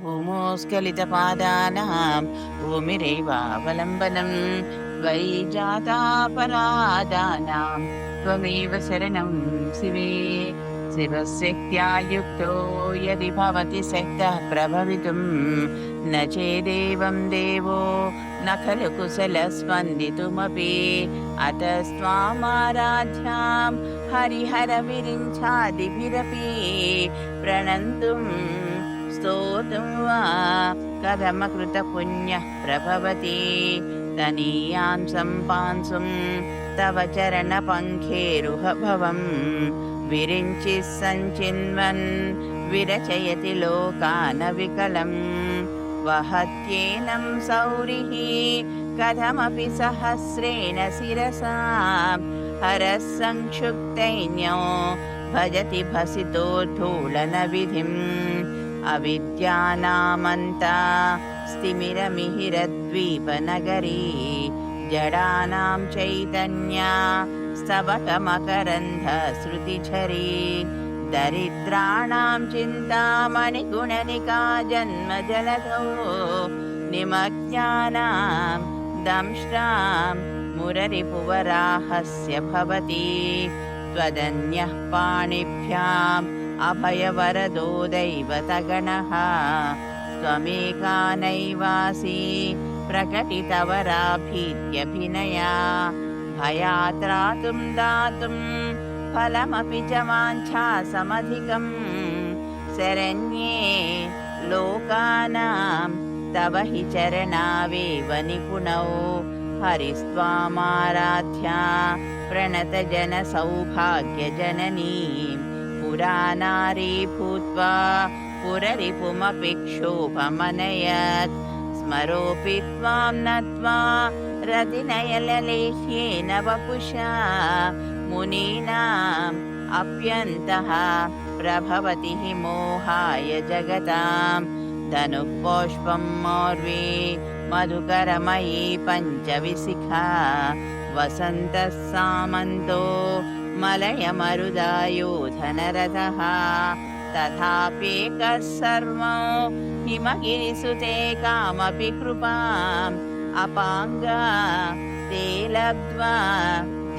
भूमोस्खलितपादानां भूमिरेवावलम्बनं वैजातापराधानां त्वमेव शरणं शिवे। शिवशक्त्या युक्तो यदि भवति शक्तः प्रभवितुं न चेदेवं देवो न खलु कुशलस्पन्दितुमपि। अतस्त्वामाराध्यां हरिहरविरिञ्चादिभिरपि प्रणन्तुं स्तोतुं वा कथमकृतपुण्यः प्रभवति। तनीयां सम्पांसुं तव चरणपङ्खेरुहभवं विरिञ्चिः सञ्चिन्वन् विरचयति लोकानविकलं। वहत्येनं सौरिः कथमपि सहस्रेण शिरसा हरः संक्षुब्धैन्यो भजति भसितोद्धूलनविधिम्। अविद्यानामन्ता स्तिमिरमिहिरद्वीपनगरी जडानां चैतन्या स्तबकमकरन्धश्रुतिझरी दरिद्राणां चिन्तामणिगुणनिका जन्मजलधौ निमग्नानां दंष्ट्रां मुररिपुवराहस्य भवति। त्वदन्यः पाणिभ्याम् अभयवरदो दैवतगणः त्वमेका नैवासि प्रकटितवराभीत्यभिनया। भयात्रातुं दातुं फलमपि च वाञ्छासमधिकं शरण्ये लोकानां तव हि चरणावेव निपुणौ। हरिस्त्वामाराध्या प्रणतजनसौभाग्यजननीं पुरानारी भूत्वा पुररिपुमपि क्षोभमनयत्। स्मरोऽपि त्वां नत्वा रतिनयललेह्येन वपुषा मुनीनाम् अप्यन्तः प्रभवति हि मोहाय जगतां। धनुः पौष्पं मौर्वी मधुकरमयी पञ्चविशिखा वसन्तः सामन्तो मलयमरुदायो धनरथः। तथाप्येकः सर्वो हिमगिरिसुते कामपि कृपाम् अपाङ्गा ते लब्ध्वा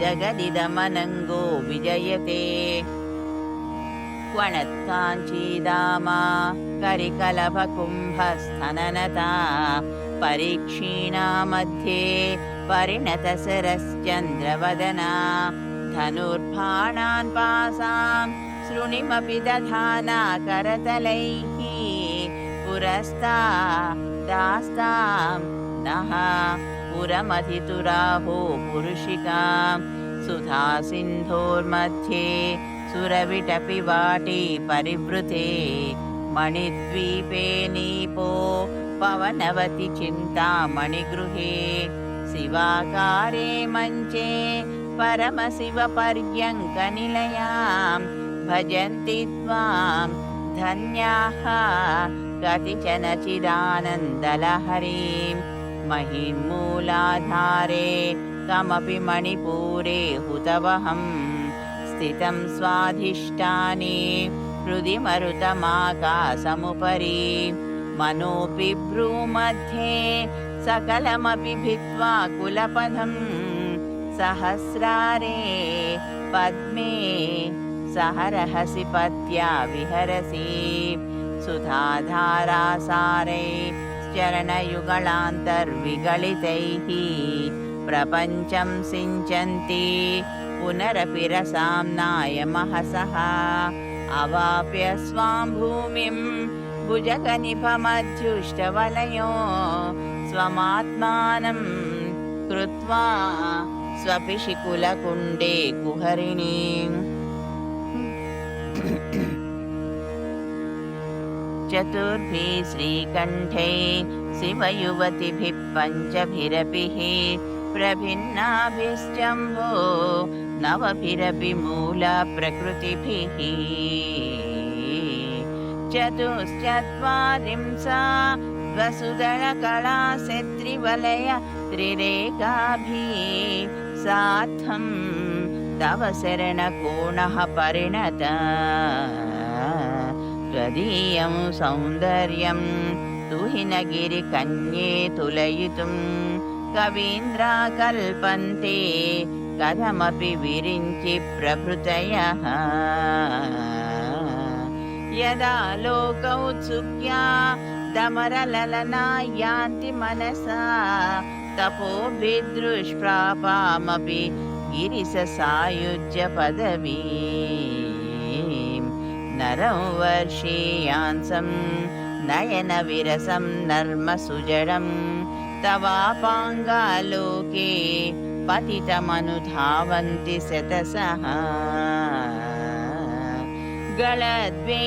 जगदिदमनङ्गो विजयते। क्वणत्काञ्चीदामा करिकलभकुम्भस्तननता परीक्षीणा मध्ये परिणतशरश्चन्द्रवदना। धनुर्बाणान् पासां शृणिमपि दधाना करतलैः पुरस्तादास्तां नः पुरमथितुराहो पुरुषिकां। सुधा सिन्धोर्मध्ये सुरविटपि वाटी परिवृते मणिद्वीपे नीपो पवनवति चिन्तामणिगृहे। शिवाकारे मञ्चे परमशिवपर्यङ्कनिलयां भजन्ति त्वां धन्याः कतिचन चिदानन्दलहरीं। महिन्मूलाधारे कमपि मणिपूरे हुतवहं स्थितं स्वाधिष्ठाने हृदि मरुतमाकाशमुपरि। मनोऽपि भ्रूमध्ये सकलमपि भित्त्वा कुलपथं सहस्रारे पद्मे सहरहसि पत्या विहरसि। सुधाधारासारे चरणयुगलान्तर्विगलितैः प्रपञ्चं सिञ्चन्ति पुनरपि रसाम्नाय महसः। अवाप्य स्वां भूमिं भुजगनिभमध्युष्टवलयो स्वमात्मानं कृत्वा स्वपिशिकुलकुण्डे कुहरिणीम्। चतुर्भिः श्रीकण्ठैः शिवयुवतिभिः पञ्चभिरपिः प्रभिन्नाभिश्चम्भो नवभिरपि मूलप्रकृतिभिः। चतुश्चत्वारिंसा वसुदलकलाशत्रिवलय त्रिरेखाभिः सार्धं तव शरणकोणः परिणत। त्वदीयं सौन्दर्यं तुहिनगिरिकन्ये तुलयितुं कवीन्द्राकल्पन्ते कथमपि विरिञ्चि प्रभृतयः। यदा लोकौत्सुक्या दमरललना यान्ति मनसा तपोभिदृष्प्रापामपि गिरिससायुज्य पदवीं नरं वर्षीयांसं नयनविरसं नर्मसुजडं तवापाङ्गालोके पतितमनुधावन्ति शतसः। गलद्वेणीबन्धाः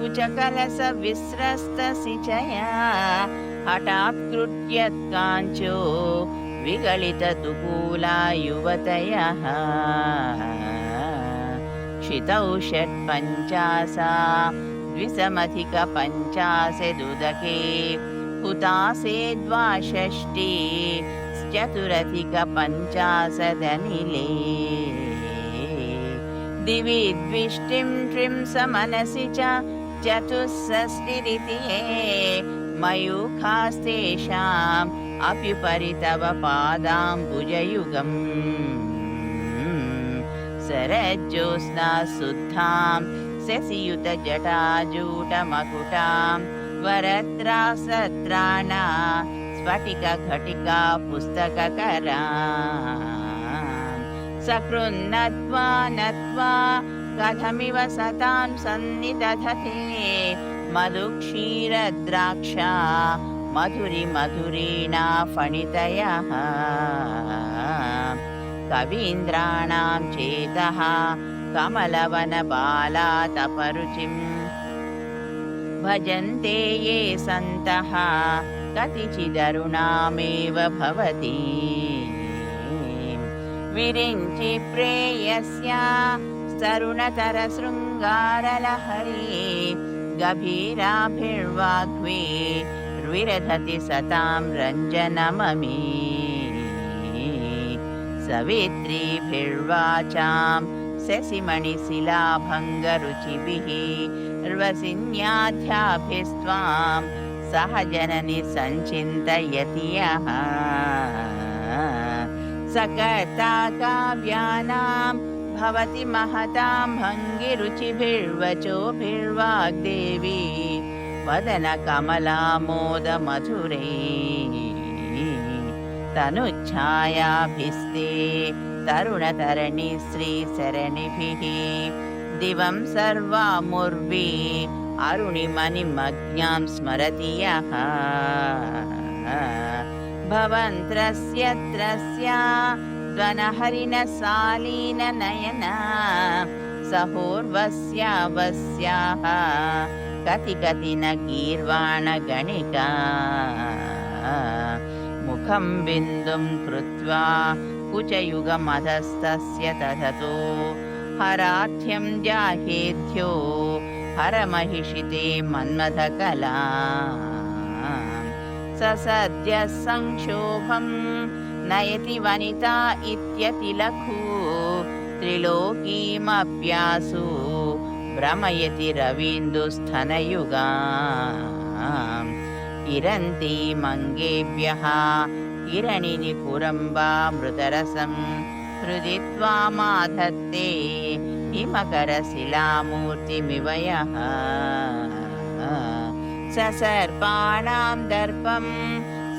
कुचकलसविस्रस्तसिचया हठात्कृत्यत्काञ्चो विगलिततुकूला युवतयः। क्षितौ षट्पञ्चासा द्विसमधिकपञ्चाशदुदके हुतासे द्वाषष्टि चतुरधिकपञ्चाशदनिले दिवि द्विष्टिं त्रिंशमनसि च चतुष्षष्टिरिति ये मयूखास्तेषाम् अप्युपरि तव पादाम्बुजयुगम् शरज्योत्स्ना शुद्धां शशियुतजटाजूटमकुटां वरत्रासत्राणा स्फटिकघटिका पुस्तककरां सकृन्नत्वा नत्वा कथमिव सतां सन्निदधते मधुक्षीरद्राक्षा मधुरिमधुरीणा फणितयः। कवीन्द्राणां चेतः कमलवनबाला तपरुचिं भजन्ते ये सन्तः कतिचिदरुणामेव भवति विरिञ्चि प्रेयस्या तरुणतरशृङ्गारलहरी गभीराभिर्वाग्वे विरधति सतां रञ्जनममी सवित्रीभिर्वाचां शशिमणिशिलाभङ्गरुचिभिः रवसिन्याध्याभिस्त्वां सहजननि सञ्चिन्तयति यः सकर्ता काव्यानां भवति महतां भङ्गिरुचिभिर्वचोभिर्वाग्देवी वदनकमलामोदमधुरे तनुच्छायाभिस्ते तरुणतरणि श्रीसरणिभिः दिवं सर्वामुर्वी अरुणिमणिमज्ञां स्मरति यः भवन्त्रस्य त्रस्या द्वनहरिणशालीननयना सहोर्वस्यावस्याः कति कति न गीर्वाणगणिका मुखं बिन्दुं कृत्वा कुचयुगमधस्तस्य तथतो हरार्थ्यं जाहेद्यो हरमहिषिते मन्मथकला ससद्यः संक्षोभं नयति वनिता इत्यतिलघु त्रिलोकीमप्यासु भ्रमयति रवीन्दुस्तनयुगा किरन्ती मङ्गेभ्यः किरणिनि पुरम्बामृतरसं हृदि त्वामाधत्ते हिमकरशिलामूर्तिमिव यः ससर्पाणां दर्पं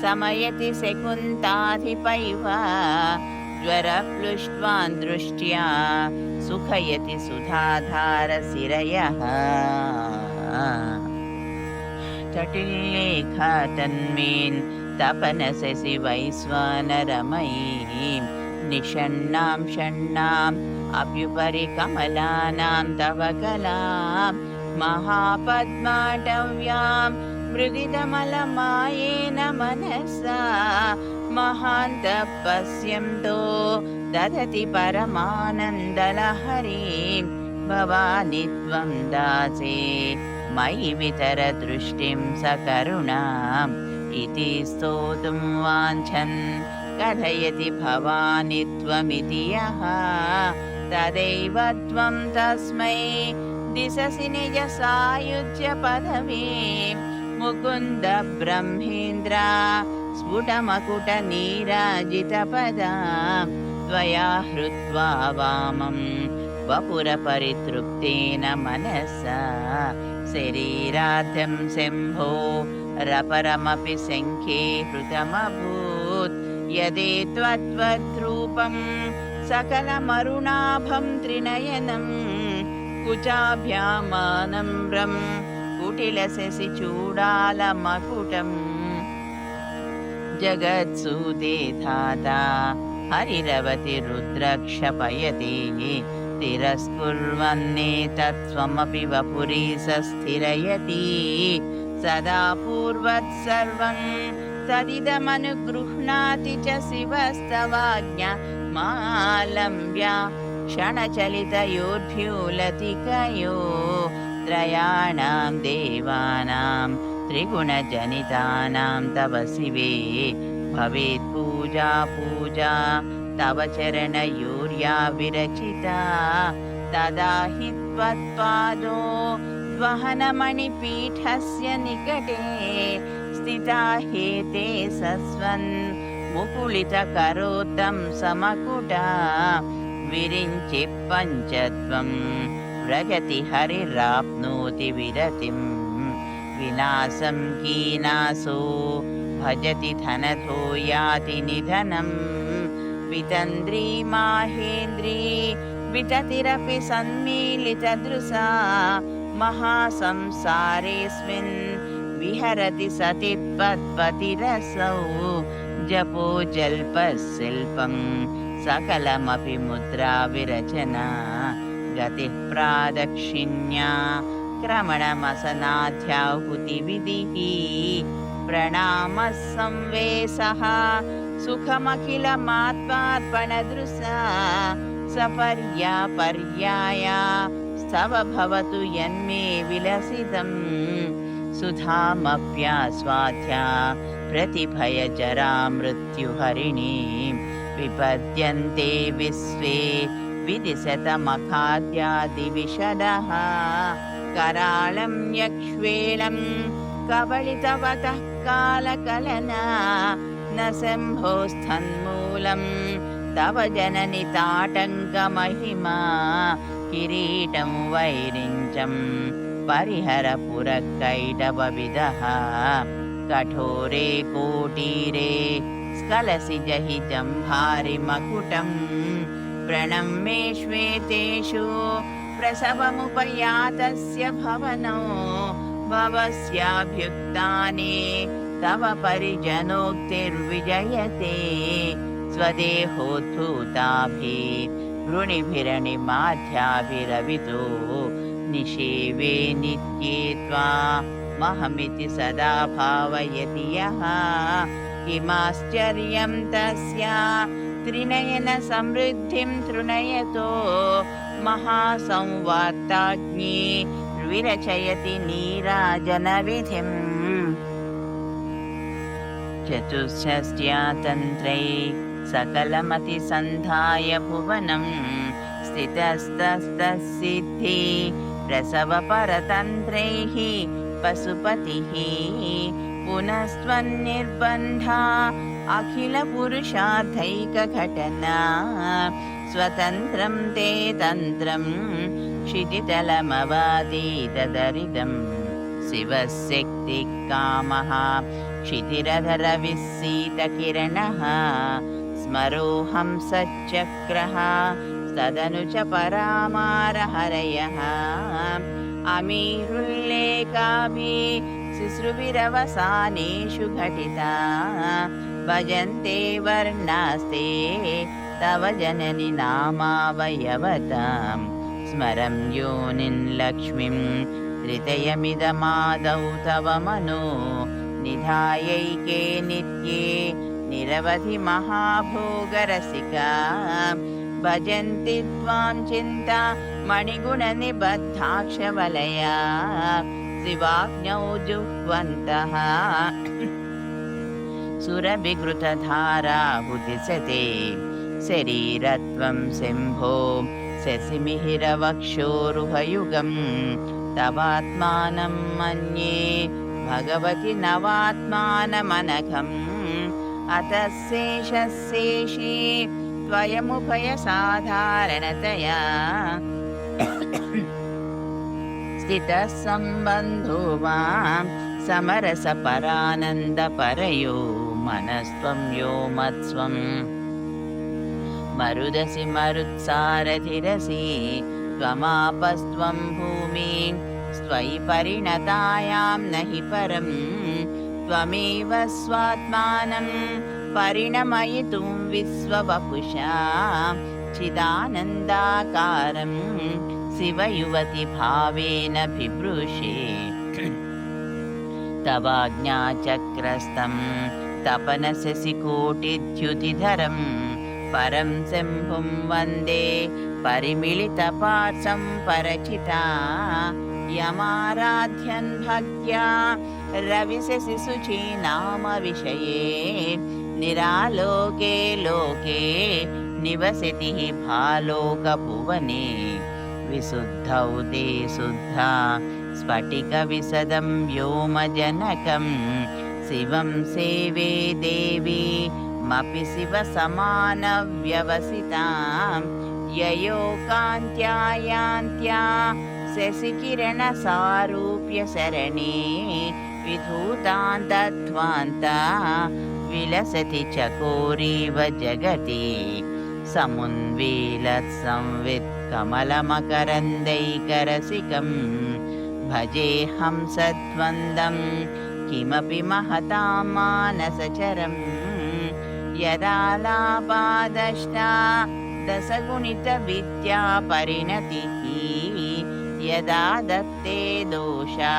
समयति शकुन्ताधिपैव ज्वरप्लुष्ट्वान् दृष्ट्या सुखयति सुधाधारशिरयः चटिल्लेखा तन्मेन् तपनशसि वैश्वानरमयीं निषण्णां षण्णाम् अप्युपरि कमलानां तव कलां महापद्माटव्यां मृदितमलमायेन मनसा महान्तः पश्यन्तो ददति परमानन्दलहरीं भवानि त्वं दासे मयि वितरदृष्टिं सकरुणाम् इति स्तोतुं वाञ्छन् कथयति भवानि त्वमिति यः तदैव त्वं तस्मै दिशसि निज सायुज्य पदवी मुकुन्द ब्रह्मेन्द्र स्फुटमकुटनीराजितपदा त्वया हृत्वा वामं वपुरपरितृप्तेन मनसा शरीराद्यं शम्भो रपरमपि शङ्खे हृतमभूत् यदेत्वद्रूपं सकलमरुणाभं त्रिनयनं कुचाभ्यामानम्रं कुटिलशशिचूडालमकुटम् जगत्सूते धाता हरिरवति रुद्रक्षपयते तिरस्कुर्वन्नेतत्त्वमपि वपुरीशस्थिरयति सदा पूर्वत् सर्वं तदिदमनुगृह्णाति च शिवस्तवाज्ञा मालम्ब्य क्षणचलितयोर्भ्यूलतिकयो त्रयाणां देवानां त्रिगुणजनितानां तव शिवे भवेत् पूजा पूजा तव चरणयोर्या विरचिता तदा हि त्वत्पादो वहनमणिपीठस्य निकटे स्थिता हेते सस्वन् मुकुलितकरोत्तं समकुटा विरिञ्चि पञ्चत्वं व्रजति हरिराप्नोति विरतिं विनाशं कीनासो भजति धनथो याति निधनं वितन्द्री माहेन्द्री विततिरपि सन्मीलितदृशा महासंसारेऽस्मिन् विहरति सति त्वत्पतिरसौ जपो जल्पशिल्पं सकलमपि मुद्रा विरचना गतिः प्रादक्षिण्या क्रमणमसनाध्याहुतिविधिः प्रणामः संवेशः सुखमखिलमात्मार्पणदृशा सपर्या पर्याया स्तव भवतु यन्मे विलसितं सुधामप्यास्वाद्या प्रतिभयजरा मृत्युहरिणीं विपद्यन्ते विश्वे विदिशतमखाद्यादिविशदः करालं यक्ष्वेलं कबलितवतः कालकलना न शम्भोस्थन्मूलं तव जननि ताटङ्कमहिमा किरीटं वैरिञ्चं परिहरपुरकैटवविदः कठोरे कोटीरे स्खलसि जहि जम्भारिमकुटं प्रणम्ये श्वेतेषु प्रसवमुपयातस्य भवनो भवस्याभ्युत्थाने तव परिजनोक्तिर्विजयते स्वदेहोद्भूताभिः वृणिभिरणिमाध्याभिरवितो निषेवे नित्ये त्वामहमिति सदा भावयति यः किमाश्चर्यं तस्य त्रिनयनसमृद्धिं तृणयतो महासंवार्ताग्नि विरचयति नीराजनविधिम् चतुष्षष्ट्या तन्त्रै सकलमतिसन्धाय भुवनं स्थितस्तस्तसिद्धि प्रसवपरतन्त्रैः पशुपतिः पुनस्त्वन्निर्बन्धा अखिलपुरुषार्थैकघटना स्वतन्त्रं ते तन्त्रं क्षितितलमवातीतदरिदं शिवशक्तिकामः क्षितिरधरविस्सीतकिरणः स्मरोऽहं सच्चक्रः तदनु च परामारहरयः अमीरुल्लेखाभिः शिश्रुभिरवसानेषु घटिता भजन्ते वर्णास्ते तव जननि नामावयवतां स्मरं योनिन् लक्ष्मीं हृदयमिदमादौ तव मनो निधायैके नित्ये निरवधि महाभोगरसिका भजन्ति त्वां चिन्ता मणिगुणनिबद्धाक्षवलया शिवाग्नौ जुह्वन्तः सुरभिघृतधाराहुतिसते शरीरत्वं शम्भो शशिमिहिरवक्षोरुहयुगं तवात्मानं मन्ये भगवति नवात्मानमनघम् अतः शेषशेषे त्वयमुभयसाधारणतया स्थितः सम्बन्धो मां समरसपरानन्दपरयो मनस्त्वं यो मत्स्वं मरुदसि मरुत्सारथिरसि त्वमापस्त्वं भूमिं स्वयि परिणतायां नहि परं त्वमेव स्वात्मानं परिणमयितुं विश्ववपुषा चिदानन्दाकारं शिवयुवति भावेन बिभृषे तवाज्ञाचक्रस्तं तपनशशिकोटिद्युतिधरं परं शम्भुं वन्दे परिमिलितपार्श्वं परचिता यमाराध्यन् भक्त्या रविशशिशुचीनाम विषये निरालोके लोके निवसति भालोकभुवने विशुद्धौ ते शुद्धा स्फटिकविशदं व्योमजनकं शिवं सेवे देवी मपि शिवसमानव्यवसितां ययोकान्त्या यान्त्या शशिकिरणसारूप्यशरणे विधूतान्तध्वान्ता विलसति चकोरीव जगति समुन्मीलत्संवित् कमलमकरन्दैकरसिकं भजेऽहं सद्वन्द्वं किमपि महतां मानसचरं यदालापादष्टा दशगुणितविद्या परिणतिः यदा दत्ते दोषा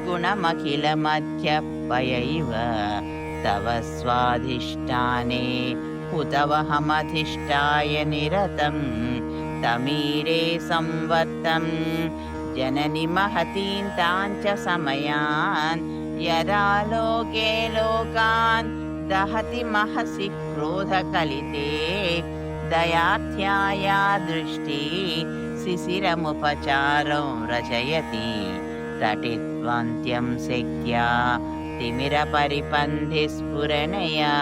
गुणमखिलमध्यपयैव तव स्वाधिष्ठाने हुतवहमधिष्ठाय निरतं तमीरे संवर्तं जननि महतीं ताञ्च समयान् यदा लोके लोकान् दहति महसि क्रोधकलिते दयाध्याया दृष्टि शिशिरमुपचारं रचयति तटित्वन्त्यं शक्त्या तिमिरपरिपन्थिस्फुरणया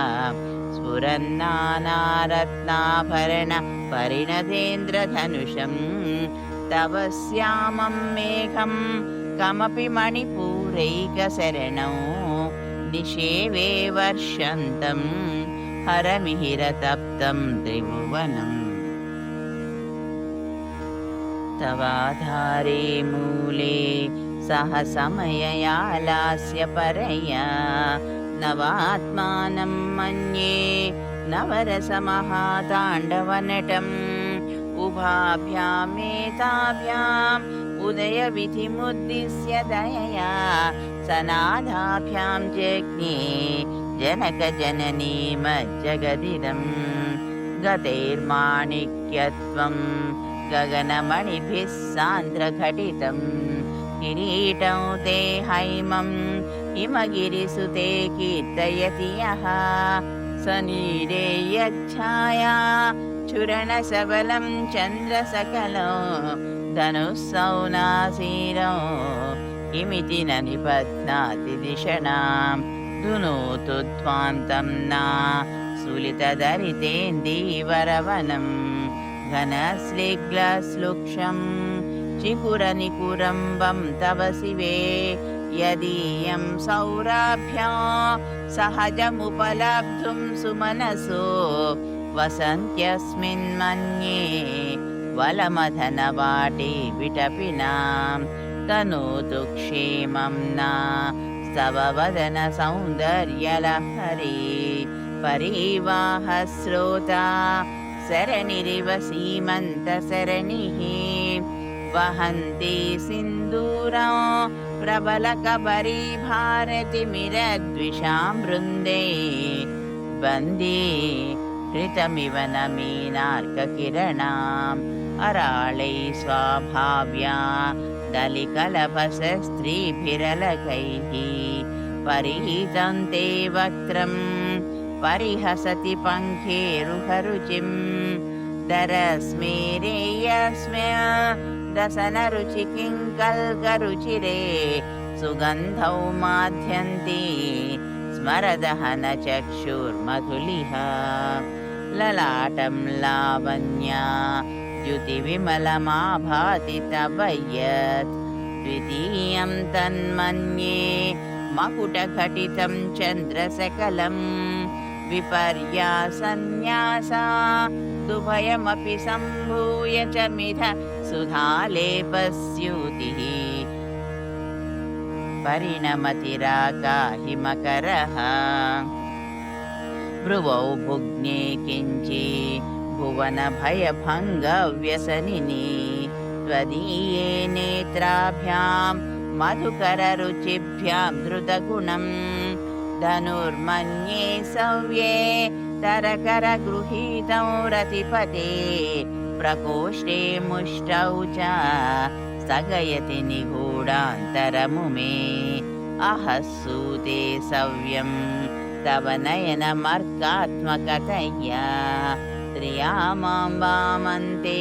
स्फुरन्नानारत्नाभरण परिणतेन्द्रधनुषं तव श्यामं मेघं कमपि मणिपूरैकशरणौ निषेवे वर्षन्तं हरमिहिरतप्तं त्रिभुवनम् तवाधारे मूले सह समययालास्य परया नवात्मानं मन्ये नवरसमहाताण्डवनटम् उभाभ्यामेताभ्याम् उदयविधिमुद्दिश्य दयया सनादाभ्यां जज्ञे जनकजननीमज्जगदिदं गतैर्माणिक्यत्वं गगनमणिभिः सान्द्रघटितं किरीटं ते हैमं हिमगिरिसुते कीर्तयति यः सनीरे यच्छाया चूरणसबलं चन्द्रसकलो धनुःसौनासीरो किमिति न निबध्नाति दिशणां दुनोतु ध्वान्तं न सुलितदरितेन्दीवरवनं घनस्निग्धश्लुक्षं चिकुरनिकुरम्बं तव शिवे यदीयं सौराभ्या सहजमुपलब्धुं सुमनसो वसन्त्यस्मिन् मन्ये वलमधनवाटे विटपिनां तनोतु क्षेमं न स्तव वदन सौन्दर्यलहरी परिवाहस्रोता शरणिरिव सीमन्तशरणिः वहन्ति सिन्दूरं प्रबलकबरीभारतिमिरद्विषां वृन्दे वन्दे हृतमिव नमीनार्ककिरणाम् अराळै स्वाभाव्या दलिकलभसस्त्रीभिरलकैः परिहितं ते वक्त्रं परिहसति पङ्खेरुहरुचिं दरस्मेरेयस्म्य दशनरुचिकिङ्कल्करुचिरे सुगन्धौ माध्यन्ति स्मरदहनचक्षुर्मधुलिह ललाटं लावण्या द्युतिविमलमाभाति तव यत् द्वितीयं तन्मन्ये मकुटघटितं चन्द्रसकलं विपर्यासन्न्यासा दुभयमपि सम्भूय च मिथ सुधालेपस्यूतिः परिणमतिराकाहिमकरः भ्रुवौ भुग्ने किञ्चि भुवनभयभङ्गव्यसनिनि त्वदीये नेत्राभ्यां मधुकररुचिभ्यां धृतगुणं धनुर्मन्ये सव्ये तरकरगृहीतौ रतिपते प्रकोष्ठे मुष्टौ च स्थगयति निगूढान्तरमुमे अहसूते सव्यं तव नयनमर्कात्मकतया त्र्यामां वामन्ते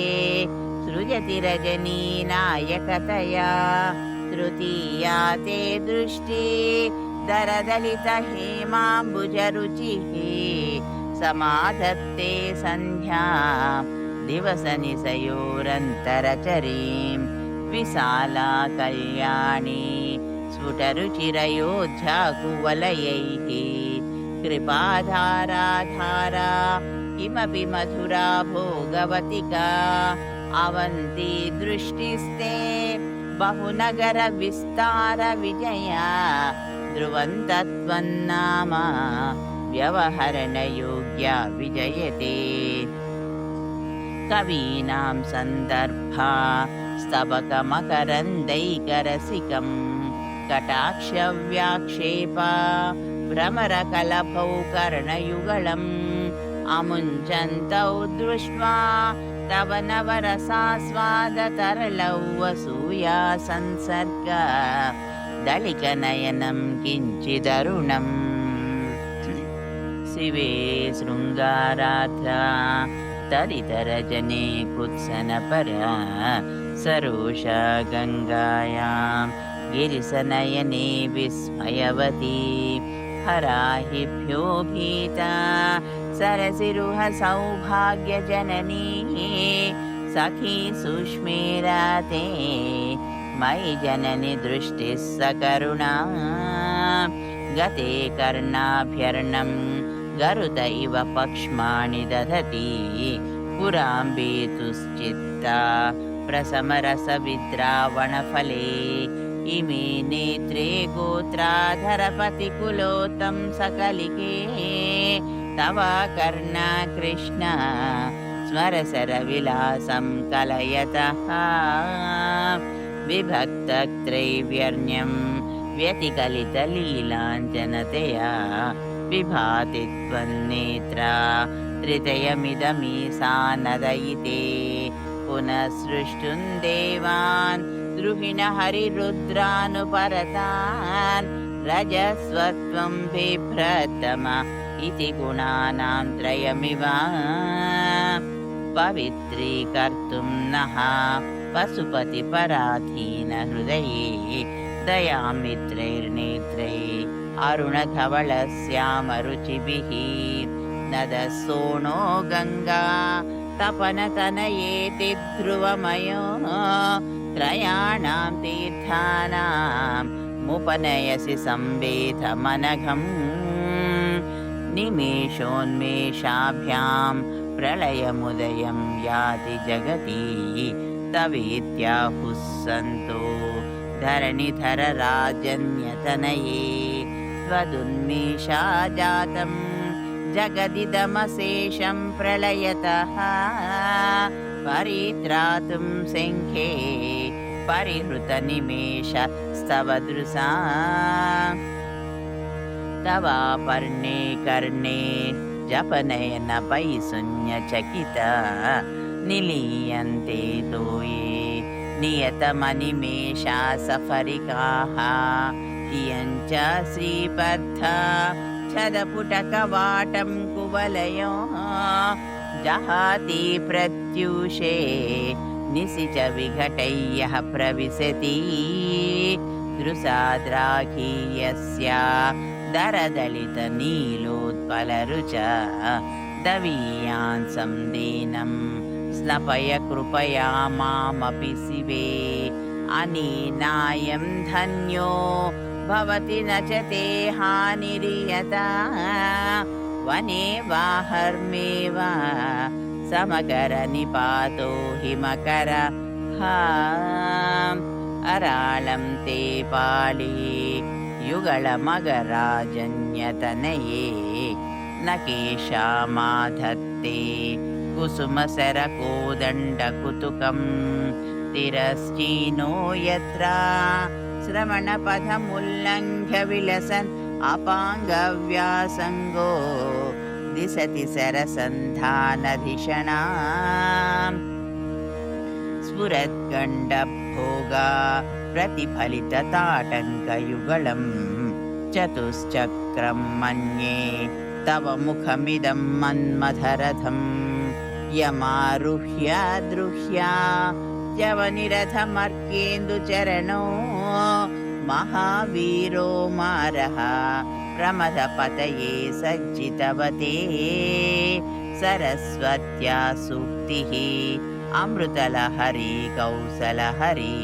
सृजति रजनीनायकतया तृतीया ते दृष्टि दरदलितहेमाम्बुजरुचिः समाधत्ते सन्ध्या दिवसनिशयोरन्तरचरीं विशाला कल्याणी स्फुटरुचिरयोध्या कुवलयैः कृपाधाराधारा किमपि मधुरा भोगवतिका अवन्ती दृष्टिस्ते बहुनगरविस्तारविजया ध्रुवन्तत्वन्नाम व्यवहरणयोग्या विजयते कवीनां सन्दर्भा स्तबकमकरन्दैकरसिकं कटाक्षव्याक्षेपा भ्रमरकलभौ कर्णयुगलम् अमुञ्चन्तौ दृष्ट्वा तव नवरसास्वादतरलौ वसूया संसर्ग दलिकनयनं किञ्चिदरुणम् शिवे शृङ्गाराध्रा तरितरजने कुत्सनपरा सरोषा गङ्गायां गिरिसनयने विस्मयवती हराहिभ्यो भीता सरसिरुह सौभाग्यजननी सखी सुष्मेराते मयि जननि दृष्टिः सकरुणा गते कर्णाभ्यर्णं गरुड इव पक्ष्माणि दधति पुराम्बेतुश्चित्ता प्रसमरसविद्रावणफले इमे नेत्रे गोत्राधरपतिकुलोत्तं सकलिके तव कर्णा कृष्ण स्मरसरविलासं कलयतः विभक्तत्रैव्यर्ण्यं व्यतिकलितलीलाञ्जनतया विभाति त्वन्नेत्रा त्रितयमिदमीसा नदयिते पुनः सृष्टुं देवान् द्रुहिण हरिरुद्रानुपरतान् रजस्वत्वं बिभ्रतम इति गुणानां त्रयमिव पवित्रीकर्तुं नः पशुपतिपराधीन हृदये दयामित्रैर्नेत्रै अरुणधवलश्यामरुचिभिः नदसोणो गङ्गा तपनतनयेति ध्रुवमयो त्रयाणां तीर्थानां मुपनयसि संवेदमनघम् निमेषोन्मेषाभ्यां प्रलयमुदयं याति जगति तवेत्याहुः सन्तो धरणिधरराजन्यतनये त्वदुन्मेषा जातं जगदिदमशेषं प्रलयतः परित्रातुं शङ्खे परिहृतनिमेषस्तव दृशा तवापर्णे कर्णे जपनयनपैशून्यचकिता निलीयन्ते तोये नियतमनिमेषा सफरिकाः इयञ्च श्रीपर्था छदपुटकवाटं कुवलयो जहाति प्रत्यूषे निशिच विघटय्यः प्रविशति दृशाद्राघीयस्य दरदलितनीलोत्पलरुच दवीयांसं दीनं स्नपय कृपया मामपि शिवे अनेनायं धन्यो भवति न च ते हानिरियता वने वा हर्मे वा समकर निपातो हिमकर अराळं ते पाले युगलमगराजन्यतनये न केशामाधत्ते कुसुमसरकोदण्डकुतुकं तिरश्चीनो यत्र श्रवणपथमुल्लङ्घ्य विलसन् अपाङ्गव्यासङ्गो दिशति सरसन्धानधिषणा स्फुरद्गण्डभोगा प्रतिफलितताटङ्कयुगलं चतुश्चक्रं मन्ये तव मुखमिदं मन्मथरथं यमारुह्य द्रुह्या यवनिरथमर्केन्दुचरणो महावीरो मारः प्रमथपतये सज्जितवते सरस्वत्या सूक्तिः अमृतलहरी कौसलहरी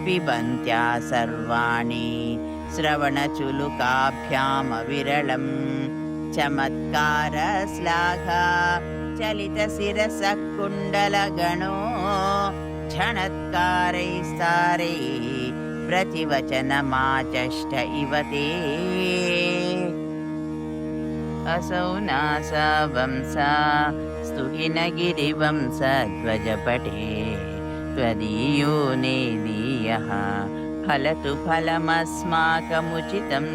पिबन्त्या सर्वाणि श्रवणचुलुकाभ्यामविरलं चमत्कारश्लाघा चलितशिरसः कुण्डलगणो झणत्कारैस्तारै प्रतिवचनमाचष्ट इव ते असौ नासा वंसा स्तुहिनगिरिवंशध्वजपटे त्वदीयो नेदीयः फलतु फलमस्माकमुचितं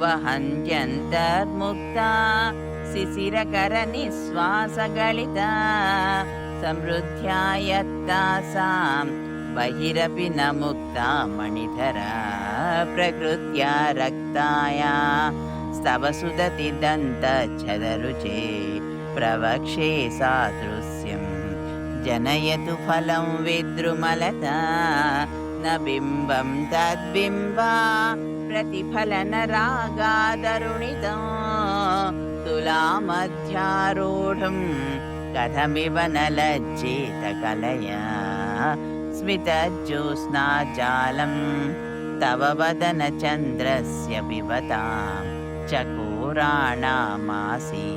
वहन्त्यन्तर्मुक्ता शिशिरकरनिःश्वासगलिता समृद्ध्या यत्तासां बहिरपि न मुक्ता मणिधरा प्रकृत्या रक्ताया स्तव सुदति दन्तच्छदरुचे प्रवक्षे सादृश्यं जनयतु फलं विद्रुमलता न बिम्बं तद्बिम्बा प्रतिफलनरागादरुणितं तुलामध्यारूढं कथमिव न लज्जेत कलया स्मितज्योत्स्नाजालं तव वदनचन्द्रस्य पिबतां चकोराणामासि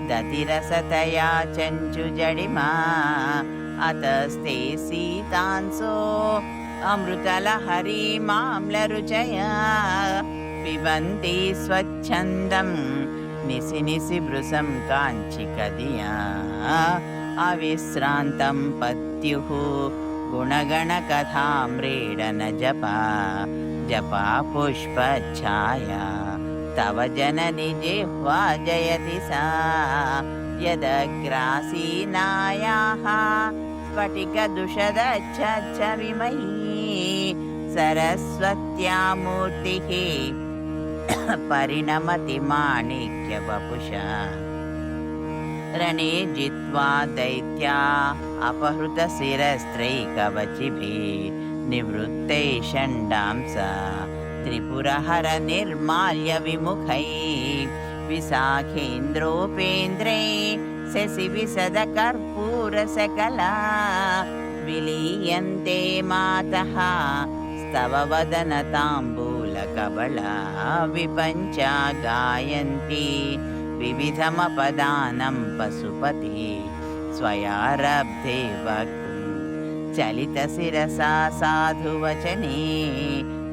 दतिरसतया चञ्चुजडिमा अतस्ते सीतांसो अमृतलहरीमाम्लरुचया पिबन्ति स्वच्छन्दं निसि निसि भृशं काञ्चिकदिया अविश्रान्तं पत्युः गुणगणकथाम्रेडन जपा जपा पुष्पच्छाया तव जननि जिह्वा जयति सा यदग्रासीनायाः स्फटिकदुषदच्छविमयी सरस्वत्या मूर्तिः परिणमति माणिक्यवपुषा रणे जित्वा दैत्या अपहृतशिरस्त्रैकवचिभिः निवृत्ते षण्डांसा त्रिपुरहर निर्माल्य विमुखैः विशाखेन्द्रोपेन्द्रे शशि विशद कर्पूरसकला विलीयन्ते मातः स्तव वदन ताम्बूलकबला विपञ्चा गायन्ति विविधमपदानं पशुपति स्वयारब्धे वक्तुं चलितशिरसा साधुवचने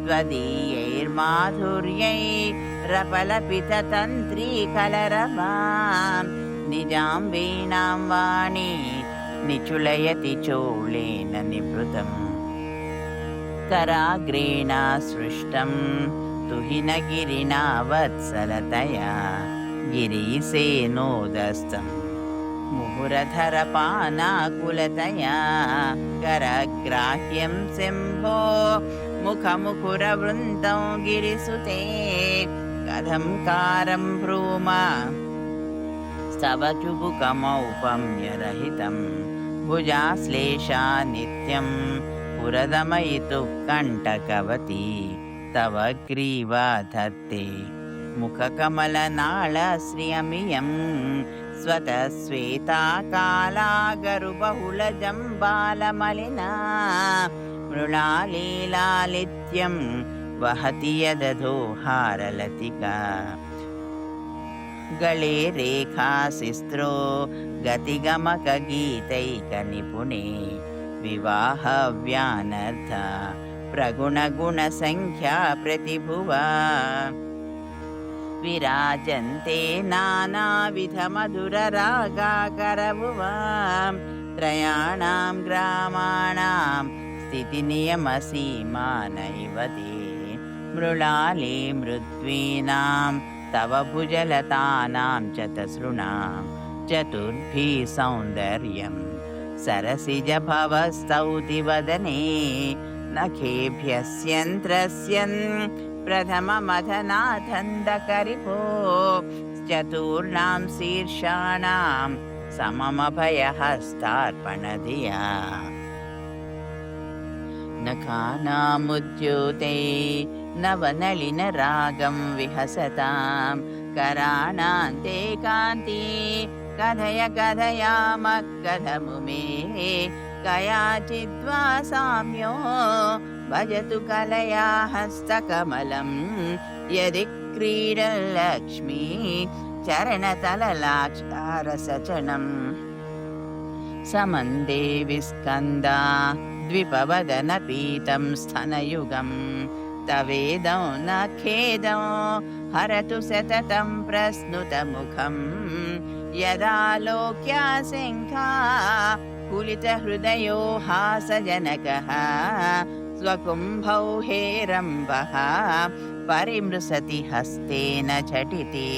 त्वदीयैर्माधुर्यैरपलपिततन्त्रीकलरवां निजां वीणां वाणी निचुलयति चोलेन निभृतम् कराग्रेण सृष्टं तुहिनगिरिणा वत्सलतया गिरीशेनोदस्तं मुहुरधरपानाकुलतया करग्राह्यं शम्भो मुखमुकुरवृन्तं गिरिसुते कथं कारं ब्रूम तव चुबुकमौपम्यरहितं भुजाश्लेषा नित्यं पुरदमयितुः कण्टकवती तव ग्रीवा धत्ते मुखकमलनाळश्रियमियं स्वतः श्वेता कालागरुबहुलजम्बालमलिना मृणालीलालित्यं वहति यदधो हारलतिका गळे रेखाशिस्त्रो गतिगमकगीतैकनिपुणे विवाहव्यानर्थ प्रगुणगुणसंख्या प्रतिभुवा विराजन्ते नानाविधमधुररागाकरभुवा त्रयाणां ग्रामाणां स्थितिनियमसीमा नैव ते मृणाली मृद्वीनां तव भुजलतानां चतसृणां चतुर्भिः सौन्दर्यं सरसिजभवस्तौति वदने नखेभ्यस्यन्त्रस्यन् प्रथममथनाथन्दकरिपो चतुर्णां शीर्षाणां सममभयहस्तार्पणधिया नखानामुद्योते नवनलिनरागं विहसतां कराणान्ते कान्ति कथय कथयामकथमुमे कयाचिद्वा साम्यो भजतु कलया हस्तकमलं यदि क्रीडल्लक्ष्मी चरणतललाक्षारसचनं समन्दे विस्कन्दा द्विपवदनपीतं स्तनयुगं तवेदौ न खेदौ हरतु सततं प्रस्नुतमुखं यदालोक्यासिंहा कुलितहृदयो हासजनकः स्वकुम्भौ हेरम्बः परिमृशति हस्तेन झटिति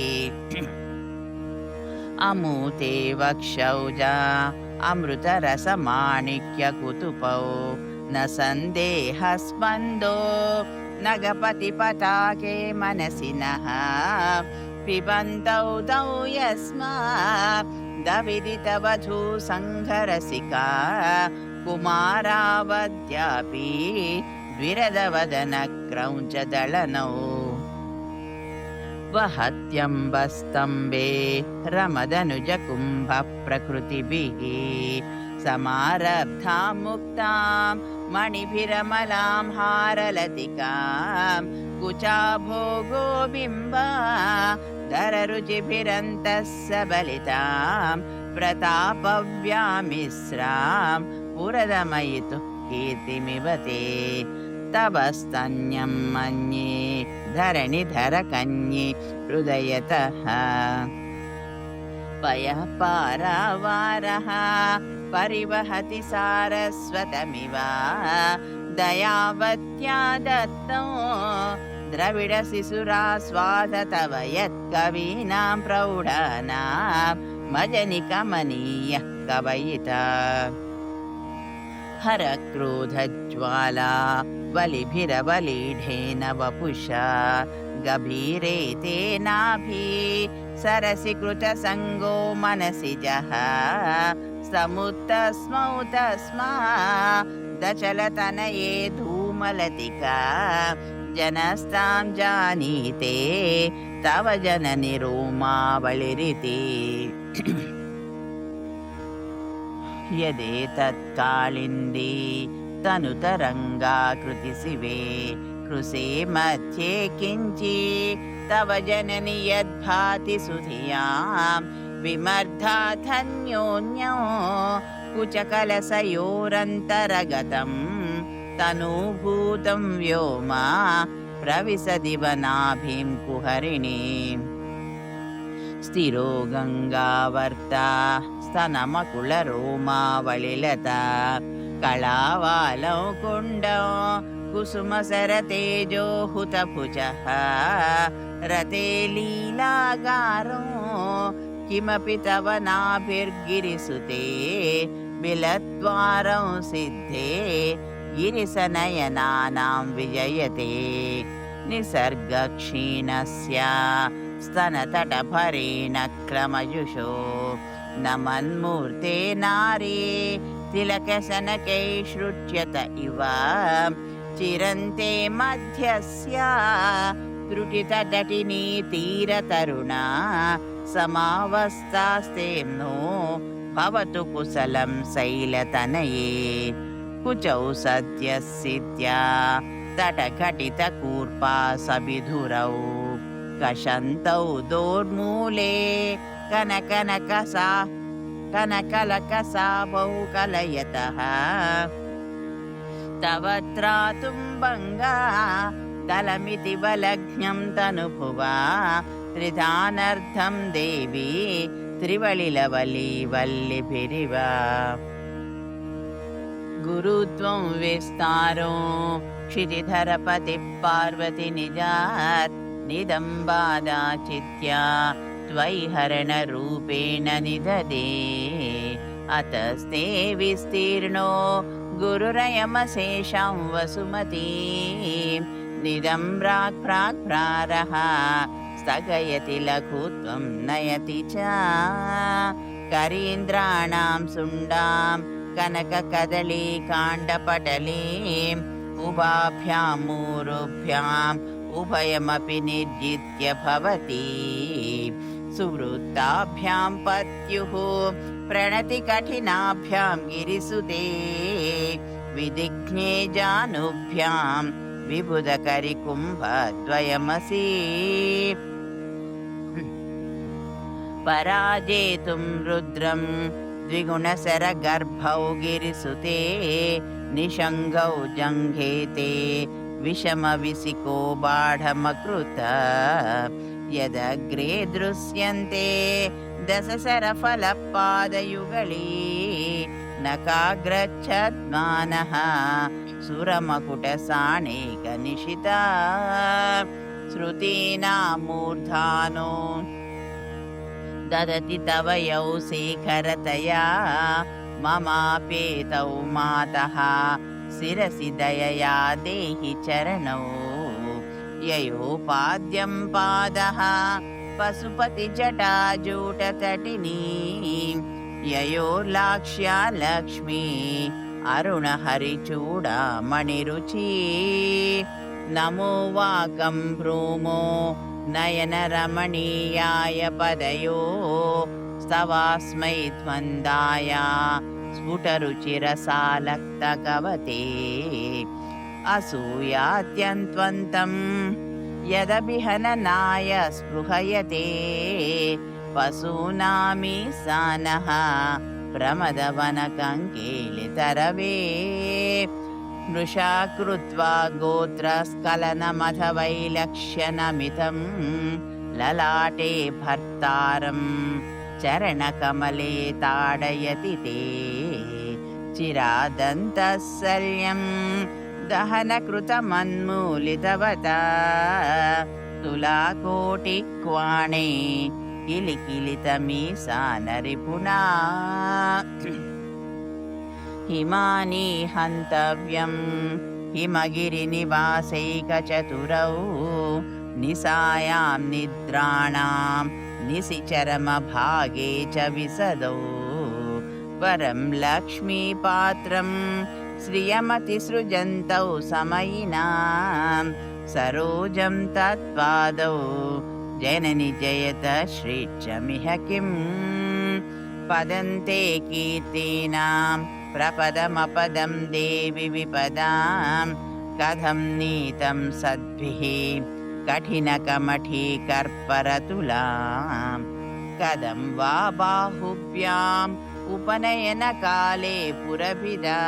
अमूते वक्षौजा अमृतरसमाणिक्यकुतुपौ न सन्देहस्पन्दो नगपतिपताके मनसि नः पिबन्तौ तौ यस्मात् दविदितवधू सङ्घरसिका कुमारावद्यापि द्विरदवदनक्रौञ्चदलनौ वहत्यम्बस्तम्बे रमदनुजकुम्भप्रकृतिभिः समारब्धा मुक्तां मणिभिरमलां हारलतिकां कुचाभोगो बिम्बा धररुचिभिरन्तः सबलितां प्रतापव्यामिश्रां पुरदमयितुः कीर्तिमिव ते तव स्तन्यं मन्ये धरणिधरकन्ये हृदयतः पयः पारावारः परिवहति सारस्वतमिव दयावत्या दत्तो द्रविडशिशुरास्वाद तव यत्कवीनां प्रौढानां मजनिकमनीयः कवयिता हरक्रोधज्वाला बलिभिरबलीढेन वपुषा गभीरे तेनाभि सरसि कृतसङ्गो मनसि जः समुत्तस्मौ तस्मा दचलतनये धूमलतिका जनस्तां जानीते तव जननि रोमावलिरिति यदेतत्कालिन्दी तनुतरङ्गाकृतिशिवे कृसे मध्ये किञ्चि तव जननि यद्भाति सुधियां विमर्धा धन्योऽन्यो कुचकलशयोरन्तरगतं तनूभूतं व्योमा प्रविशदिव नाभिं कुहरिणीं स्थिरो गङ्गावर्ता स्तनमकुलरोमावलिलता कलावालौ कुण्डौ कुसुमसरतेजो हुतभुजः रते लीलागारो किमपि तव नाभिर्गिरिसुते बिलद्वारौ सिद्धे गिरिसनयनानां विजयते निसर्गक्षीणस्य स्तनतटभरेण क्रमयुषो नमन्मूर्ते नारी तिलकशनकैश्रुच्यत इव चिरन्ते मध्यस्या त्रुटितटटिनी तीरतरुणा समावस्थास्तेम्नो भवतु कुशलं शैलतनये कुचौ सद्यः सिद्ध्या तटघटितकूर्पा सविधुरौ कषन्तौ दोर्मूले कनकलकसाभौ कलयतः तव त्रातुं भङ्गा दलमिति बलघ्नं तनुभुवा त्रिधानर्थं देवी त्रिवलिलवली वल्लिभिरिव गुरुत्वं विस्तारो क्षितिधरपतिः पार्वती निदम्बादाचित्या त्वयि हरणरूपेण निददे अतस्ते विस्तीर्णो गुरुरयमशेषां वसुमती निदम्राक् स्थगयति लघुत्वं नयति च करीन्द्राणां सुण्डां कनककदलीकाण्डपटलीम् उभाभ्यां मूरुभ्याम् उभयमपि निर्जित्य भवति सुवृत्ताभ्यां पत्युः प्रणति कठिनाभ्यां गिरिसुते विदिग्ने जानुभ्यां विबुधकरिकुम्भद्वयमसि पराजेतुं रुद्रं द्विगुणशरगर्भौ गिरिसुते निषङ्गौ जङ्घेते विषमविसिको बाढमकृत यदग्रे दृश्यन्ते दशशरफलपादयुगली नकाग्रच्छद्मानः सुरमकुटसाणेकनिशिता श्रुतीनां मूर्धानो ददति तव यौ शेखरतया ममापेतौ मातः शिरसि दयया देहि चरणौ ययोपाद्यं पादः पशुपतिजटाजूटतटिनी ययोर्लाक्ष्या लक्ष्मी अरुणहरिचूडामणिरुचि नमो वाकं भ्रूमो नयनरमणीयाय पदयो स्तवास्मै त्वन्दाय स्फुटरुचिरसालक्तकवते असूयात्यन्त्वन्तं यदभिहननाय स्पृहयते पशूनामीसानः प्रमदवनकङ्केलितरवे मृषा कृत्वा गोत्रस्खलनमथवैलक्ष्यनमितं ललाटे भर्तारं चरणकमले ताडयति ते चिरादन्तःशल्यं दहनकृतमन्मूलितवता तुलाकोटिक्वाणे किलिकिलितमीसानरिपुना हिमानि हन्तव्यं हिमगिरिनिवासैकचतुरौ निशायां निद्राणां निशिचरमभागे च विशदौ वरं लक्ष्मीपात्रं श्रियमतिसृजन्तौ समयिनां सरोजं तत्पादौ जननि जयत श्रीचमिह किं पदन्ते कीर्तीनां प्रपदमपदं देवि विपदां कथं नीतं सद्भिः कठिनकमठीकर्परतुलां कथं वा बाहुभ्याम् उपनयनकाले पुरभिदा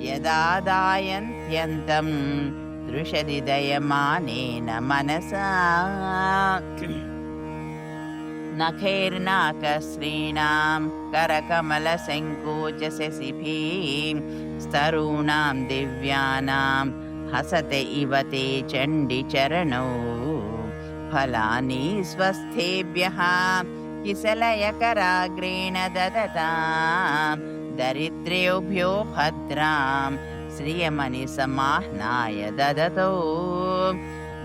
यदादायन्त्यन्तं दृशति दयमानेन मनसा नखैर्नाकश्रीणां करकमलसङ्कोचशशिभिः स्तरूणां दिव्यानां हसते इव ते चण्डिचरणौ फलानि स्वस्थेभ्यः किसलयकराग्रेण ददतां दरिद्रेभ्यो भद्रां श्रियमणिसमाह्नाय ददतो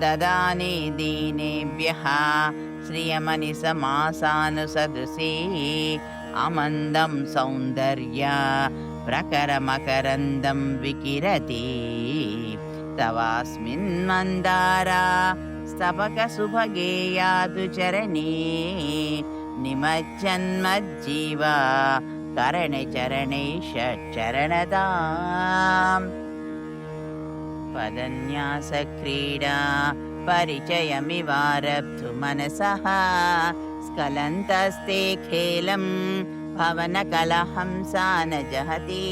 ददाने दीनेभ्यः श्रियमनिसमासानुसदृशी अमन्दं सौन्दर्य प्रकरमकरन्दं विकिरति तवास्मिन् मन्दारा स्तबकसुभगेयातु चरणे निमज्जन्मज्जीवा करणचरणे षट्चरणदाम् पदन्यासक्रीडा परिचयमिवारब्धु मनसः स्खलन्तस्ते खेलं भवनकलहंसा न जहति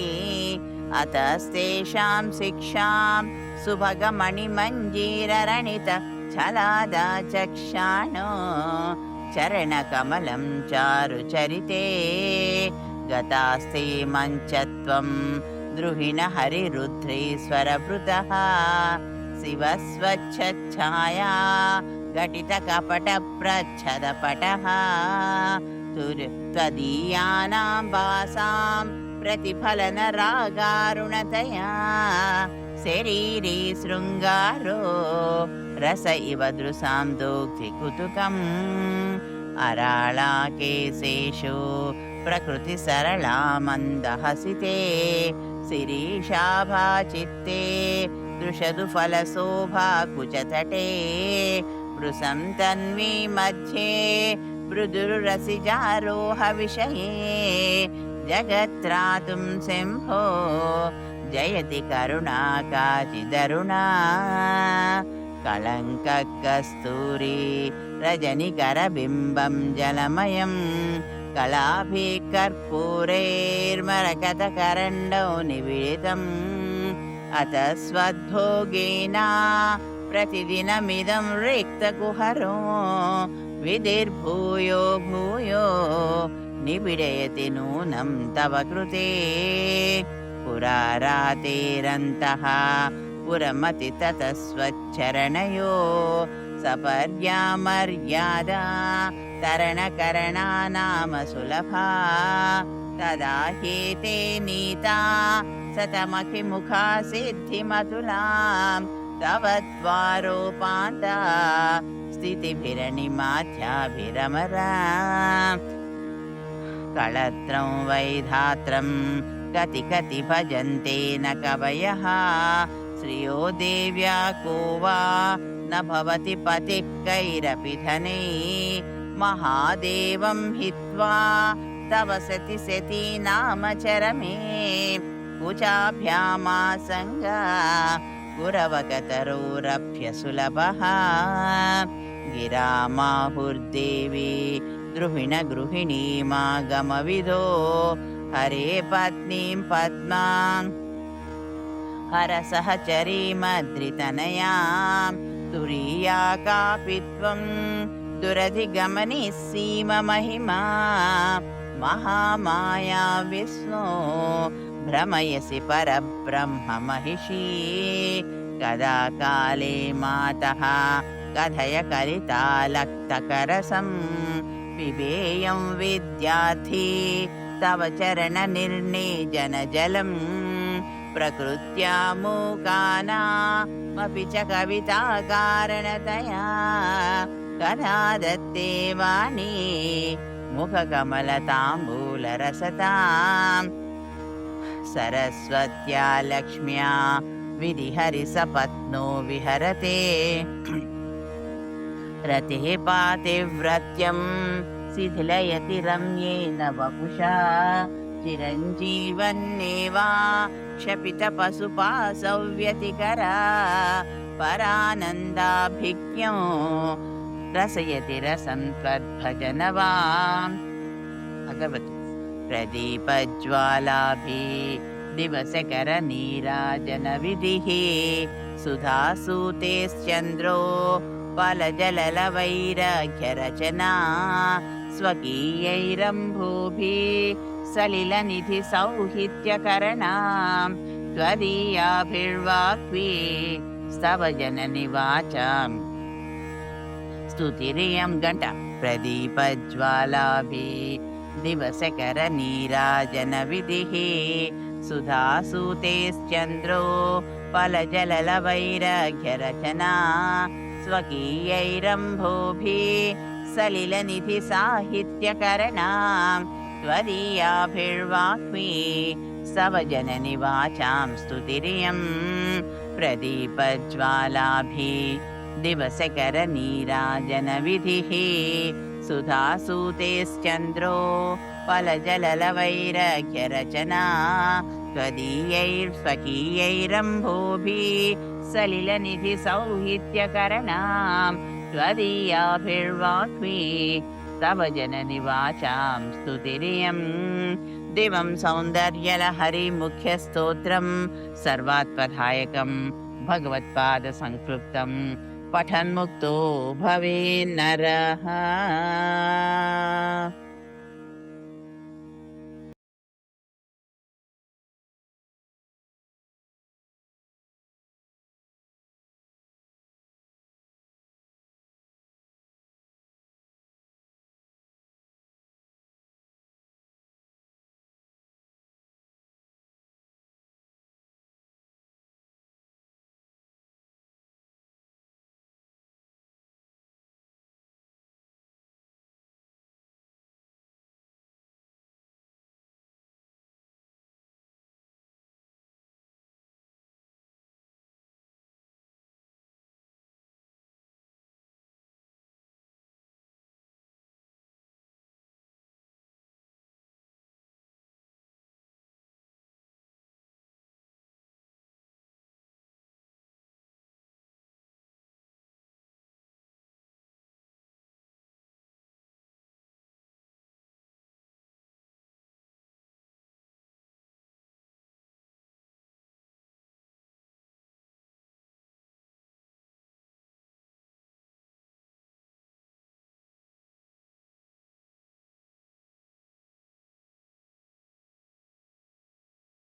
अतस्तेषां शिक्षां सुभगमणिमञ्जीररणित छलादा चक्षाणो चरणकमलं चारुचरिते गतास्ते मञ्चत्वं द्रुहिण हरिरुद्रेश्वरभृतः शिवस्वच्छच्छाया घटितकपटप्रच्छदपटः त्वदीयानां भासां प्रतिफलनरागारुणतया शरीरे शृङ्गारो रस इव दृशां दोग्धिकुतुकम् अराळाकेशेषु प्रकृतिसरला मन्दहसिते शिरीषाभाचित्ते दृशतु फलशोभा कुचतटे वृषं तन्वी मध्ये मृदुरसिजारोह विषये जगत्रातुं शम्भो जयति करुणा काचिदरुणा कलङ्ककस्तूरी रजनिकरबिम्बं जलमयं कलाभिः कर्पूरैर्मरकतकरण्डौ निविदितम् अतः स्वद्भोगेन प्रतिदिनमिदं रिक्तकुहरो विधिर्भूयो भूयो निपीडयति नूनं तव कृते पुरारातेरन्तः पुरमति ततः स्वच्छरणयो सपर्या मर्यादा तरणकरणा नाम सुलभा तदा ह्येते नीता सतमखिमुखा सिद्धिमतुलां तव द्वारोपान्ता स्थितिभिरनिमाध्याभिरमरा कळत्रं वैधात्रं कति कति भजन्ते न कवयः श्रियो देव्या को वा न भवति पतिः कैरपि धनैः महादेवं हित्वा तव सति सती नाम चरमे कुचाभ्यामासङ्गा गुरवकतरोरभ्यसुलभः गिरामाहुर्देवी द्रुहिणगृहिणीमागमविदो हरे पत्नीं पद्मां हरसहचरीमद्रितनयां तुरीया कापि त्वं दुरधिगमने सीममहिमा महामाया विष्णो भ्रमयसि परब्रह्म महिषी कदा काले मातः कथय कलितालक्तकरसं पिबेयं विद्यार्थी तव चरणनिर्णेजनजलं प्रकृत्या मूकानामपि च कविताकारणतया कदा दत्ते वाणी मुखकमलताम्बूलरसतां सरस्वत्या लक्ष्म्या विधिहरिसपत्नो विहरते रतिः पातिव्रत्यं शिथिलयति रम्येन वपुषा चिरञ्जीवन्नेवा क्षपितपशुपासौ व्यतिकरा परानन्दाभिज्ञो रसयति रसं त्वद्भजनवाम् भगवती प्रदीपज्वालाभिः दिवसकरनीराजनविधिः सुधासूतेश्चन्द्रो फलजललवैराग्यरचना स्वकीयैरम्भूभिः सलिलनिधिसौहित्यकरणां त्वदीयाभिर्वाक्वी स्तव जननि वाचाम् स्तुतिरियं घण्टा प्रदीपज्वालाभिः दिवसकरनीराजनविधिः सुधासूतेश्चन्द्रो फलजललवैरघ्यरचना स्वकीयैरम्भोभिः सलिलनिधिसाहित्यकरणां त्वदीयाभिर्वाक्मी सवजननि वाचां स्तुतिरियं प्रदीपज्वालाभिः दिवसकरनीराजनविधिः सुधासूतेश्चन्द्रो फलजललवैरघ्यरचना त्वदीयैर्स्वकीयैरम्भोभिः सलिलनिधिसौहित्यकरणां त्वदीयाभिर्वाक्मी तव जननि वाचां स्तुतिरियं दिवं सौन्दर्यलहरिमुख्यस्तोत्रं सर्वात्मधायकं भगवत्पादसंक्लृप्तं पठन्मुक्तो भवेन्नरः।